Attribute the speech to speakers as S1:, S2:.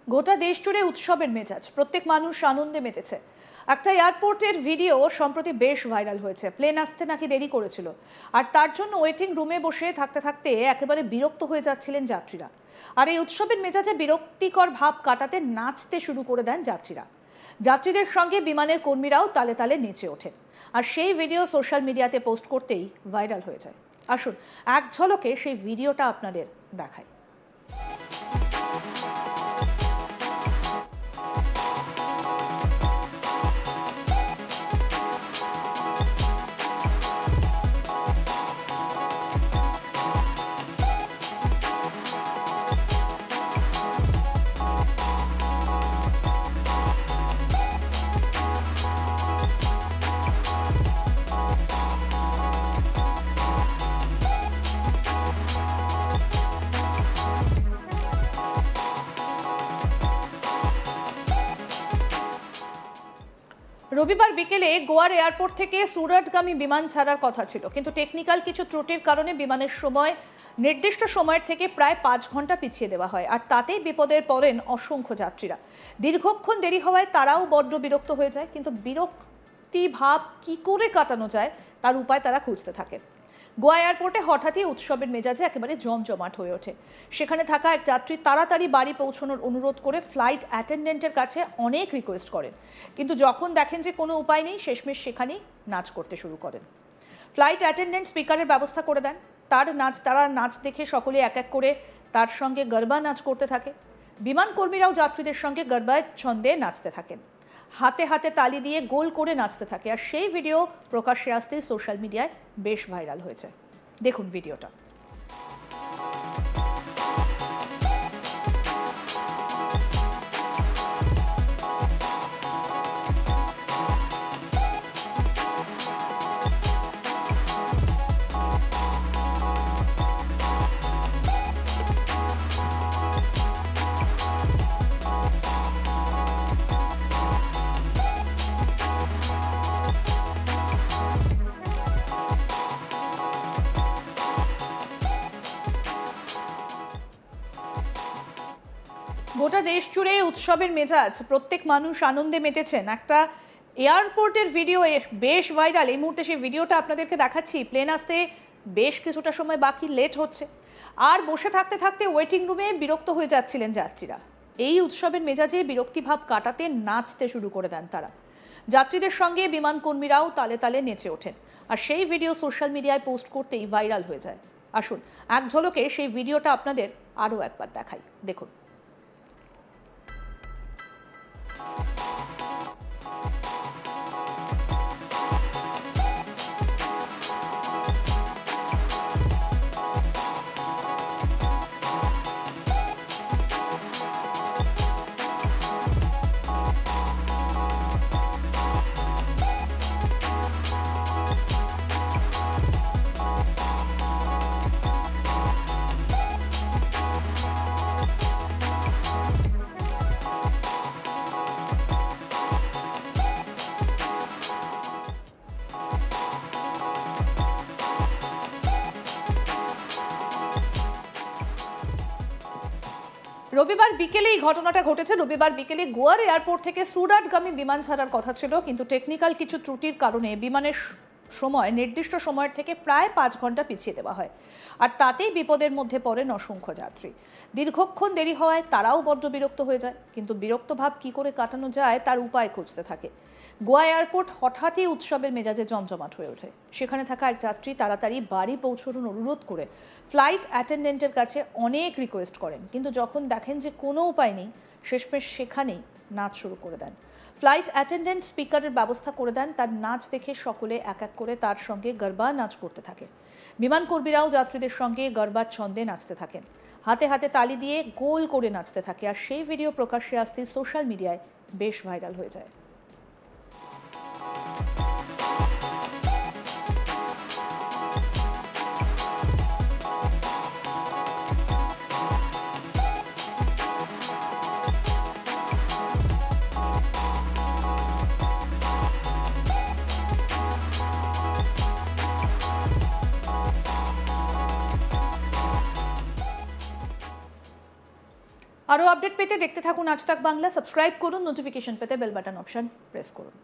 S1: গোটা দেশ জুড়ে উৎসবের মেজাজ, প্রত্যেক মানুষ আনন্দে মেতেছে। একটা এয়ারপোর্টের ভিডিও সম্প্রতি বেশ ভাইরাল হয়েছে। প্লেন আসতে নাকি দেরি করেছিল, আর তার জন্য ওয়েটিং রুমে বসে থাকতে থাকতে একেবারে বিরক্ত হয়ে যাচ্ছিলেন যাত্রীরা। আর এই উৎসবের মেজাজে বিরক্তিকর ভাব কাটাতে নাচতে শুরু করে দেন যাত্রীরা। যাত্রীদের সঙ্গে বিমানের কর্মীরাও তালে তালে নেচে ওঠেন, আর সেই ভিডিও সোশ্যাল মিডিয়াতে পোস্ট করতেই ভাইরাল হয়ে যায়। আসুন এক ঝলকে সেই ভিডিওটা আপনাদের দেখাই। রবিবার বিকেলে গোয়ার এয়ারপোর্ট থেকে সুরাটগামী বিমান ছাড়ার কথা ছিল, কিন্তু টেকনিক্যাল কিছু ত্রুটির কারণে বিমানের সময় নির্দিষ্ট সময়ের থেকে প্রায় 5 ঘন্টা পিছিয়ে দেওয়া হয়। আর তাতেই বিপদে পড়েন অসংখ্য যাত্রীরা। দীর্ঘক্ষণ দেরি হওয়ায় তারাও বড্ড বিরক্ত হয়ে যায়, কিন্তু বিরক্তি ভাব কি করে কাটানো যায় তার উপায় তারা খুঁজতে থাকেন। গোয়া এয়ারপোর্টে হঠাৎই উৎসবের মেজাজে একেবারে জমজমাট হয়ে ওঠে। সেখানে থাকা এক যাত্রী তাড়াতাড়ি বাড়ি পৌঁছানোর অনুরোধ করে ফ্লাইট অ্যাটেন্ডেন্টের কাছে অনেক রিকোয়েস্ট করেন, কিন্তু যখন দেখেন যে কোনো উপায় নেই, শেষমেশ সেখানেই নাচ করতে শুরু করেন। ফ্লাইট অ্যাটেন্ডেন্ট স্পিকারের ব্যবস্থা করে দেন। তারা নাচ দেখে সকলে এক এক করে তার সঙ্গে গরবা নাচ করতে থাকে। বিমান কর্মীরাও যাত্রীদের সঙ্গে গরবায় ছন্দে নাচতে থাকেন, হাতে হাতে তালি দিয়ে গোল করে নাচতে থাকে। আর সেই ভিডিও প্রকাশ্যে আসতেই সোশ্যাল মিডিয়ায় বেশ ভাইরাল হয়েছে। দেখুন ভিডিওটা। গোটা দেশ জুড়ে উৎসবের মেজাজ, প্রত্যেক মানুষ আনন্দে মেতেছেন। একটা এয়ারপোর্টের ভিডিও বেশ ভাইরাল। এই মুহূর্তে সেই ভিডিওটা আপনাদেরকে দেখাচ্ছি। প্লেন আসতে বেশ কিছুটা সময় বাকি, লেট হচ্ছে, আর বসে থাকতে থাকতে ওয়েটিং রুমে বিরক্ত হয়ে যাচ্ছিলেন যাত্রীরা। এই উৎসবের মেজাজে বিরক্তিভাব কাটাতে নাচতে শুরু করে দেন তারা। যাত্রীদের সঙ্গে বিমান কর্মীরাও তালে তালে নেচে ওঠেন, আর সেই ভিডিও সোশ্যাল মিডিয়ায় পোস্ট করতেই ভাইরাল হয়ে যায়। আসুন এক ঝলকে সেই ভিডিওটা আপনাদের আরও একবার দেখাই। দেখুন। রবিবার বিকেলে এই ঘটনাটা ঘটেছে। রবিবার বিকেলে গোয়ার এয়ারপোর্ট থেকে সুরাটগামী বিমান ছাড়ার কথা ছিল, কিন্তু টেকনিক্যাল কিছু ত্রুটির কারণে বিমানের সময় নির্দিষ্ট সময়ের থেকে প্রায় 5 ঘন্টা পিছিয়ে দেওয়া হয়। আর তাতেই বিপদের মধ্যে পড়েন অসংখ্য যাত্রী। দীর্ঘক্ষণ দেরি হওয়ায় তারাও বড্ড বিরক্ত হয়ে যায়, কিন্তু বিরক্ত ভাব কি করে কাটানো যায় তার উপায় খুঁজতে থাকে। গোয়া এয়ারপোর্ট হঠাৎই উৎসবের মেজাজে জমজমাট হয়ে ওঠে। সেখানে থাকা এক যাত্রী তাড়াতাড়ি বাড়ি পৌঁছানোর অনুরোধ করে ফ্লাইট অ্যাটেন্ডেন্টের কাছে অনেক রিকোয়েস্ট করেন, কিন্তু যখন দেখেন যে কোনো উপায় নেই, শেষমেশ সেখানেই নাচ শুরু করে দেন। ফ্লাইট অ্যাটেন্ডেন্ট স্পিকারের ব্যবস্থা করে দেন। তার নাচ দেখে সকলে এক এক করে তার সঙ্গে গরবা নাচ করতে থাকে। বিমান কর্মীরাও যাত্রীদের সঙ্গে গরবার ছন্দে নাচতে থাকেন, হাতে হাতে তালি দিয়ে গোল করে নাচতে থাকে। আর সেই ভিডিও প্রকাশ্যে আসতেই সোশ্যাল মিডিয়ায় বেশ ভাইরাল হয়ে যায়। আরও আপডেট পেতে দেখতে থাকুন আজ তাক বাংলা। সাবস্ক্রাইব করুন, নোটিফিকেশন পেতে বেল বাটন অপশন প্রেস করুন।